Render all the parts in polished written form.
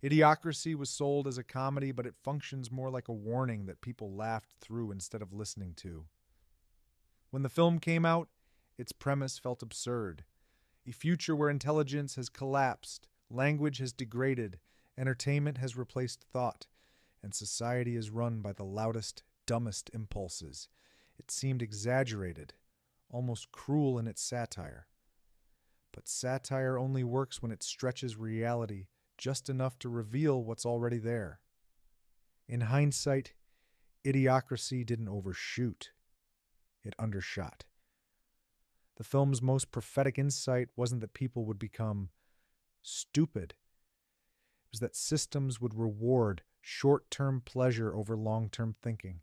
Idiocracy was sold as a comedy, but it functions more like a warning that people laughed through instead of listening to. When the film came out, its premise felt absurd. A future where intelligence has collapsed, language has degraded, entertainment has replaced thought, and society is run by the loudest, dumbest impulses. It seemed exaggerated, almost cruel in its satire. But satire only works when it stretches reality just enough to reveal what's already there. In hindsight, Idiocracy didn't overshoot, it undershot. The film's most prophetic insight wasn't that people would become stupid, it was that systems would reward short term pleasure over long term thinking.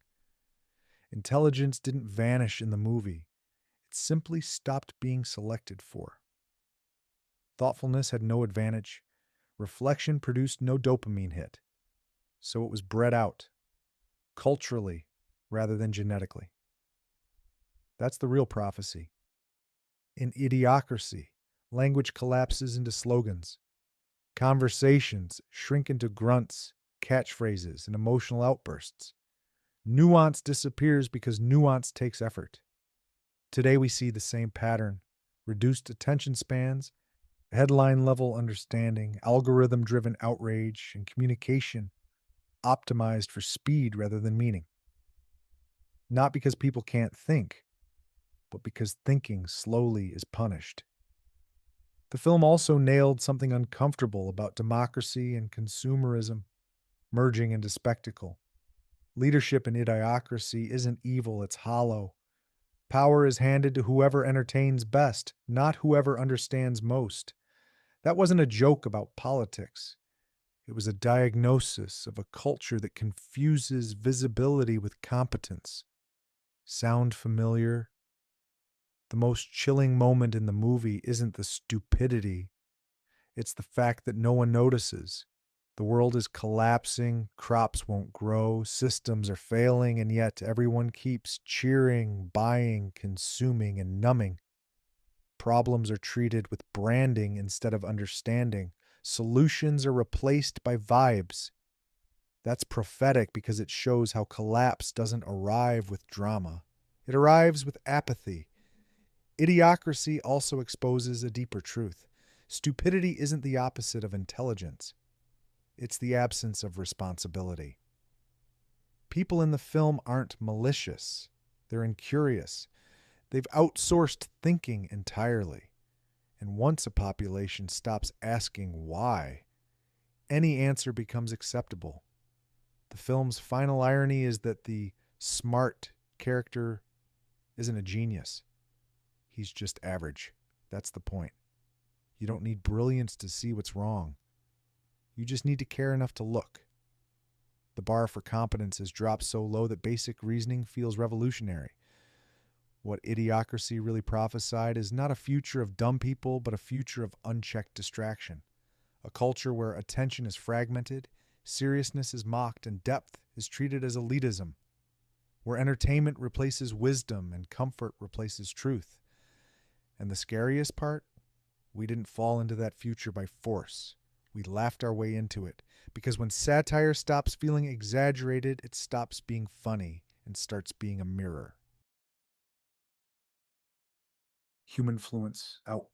Intelligence didn't vanish in the movie, it simply stopped being selected for. Thoughtfulness had no advantage. Reflection produced no dopamine hit. So it was bred out, culturally rather than genetically. That's the real prophecy. In Idiocracy, language collapses into slogans. Conversations shrink into grunts, catchphrases, and emotional outbursts. Nuance disappears because nuance takes effort. Today we see the same pattern: reduced attention spans, headline level understanding, algorithm driven outrage, and communication optimized for speed rather than meaning. Not because people can't think, but because thinking slowly is punished. The film also nailed something uncomfortable about democracy and consumerism merging into spectacle. Leadership in Idiocracy isn't evil, it's hollow. Power is handed to whoever entertains best, not whoever understands most. That wasn't a joke about politics. It was a diagnosis of a culture that confuses visibility with competence. Sound familiar? The most chilling moment in the movie isn't the stupidity, it's the fact that no one notices. The world is collapsing, crops won't grow, systems are failing, and yet everyone keeps cheering, buying, consuming, and numbing. Problems are treated with branding instead of understanding. Solutions are replaced by vibes. That's prophetic because it shows how collapse doesn't arrive with drama. It arrives with apathy. Idiocracy also exposes a deeper truth. Stupidity isn't the opposite of intelligence. It's the absence of responsibility. People in the film aren't malicious. They're incurious. They've outsourced thinking entirely. And once a population stops asking why, any answer becomes acceptable. The film's final irony is that the smart character isn't a genius. He's just average. That's the point. You don't need brilliance to see what's wrong. You just need to care enough to look. The bar for competence has dropped so low that basic reasoning feels revolutionary. What Idiocracy really prophesied is not a future of dumb people, but a future of unchecked distraction. A culture where attention is fragmented, seriousness is mocked, and depth is treated as elitism. Where entertainment replaces wisdom and comfort replaces truth. And the scariest part? We didn't fall into that future by force. We laughed our way into it. Because when satire stops feeling exaggerated, it stops being funny and starts being a mirror. Humanfluence out.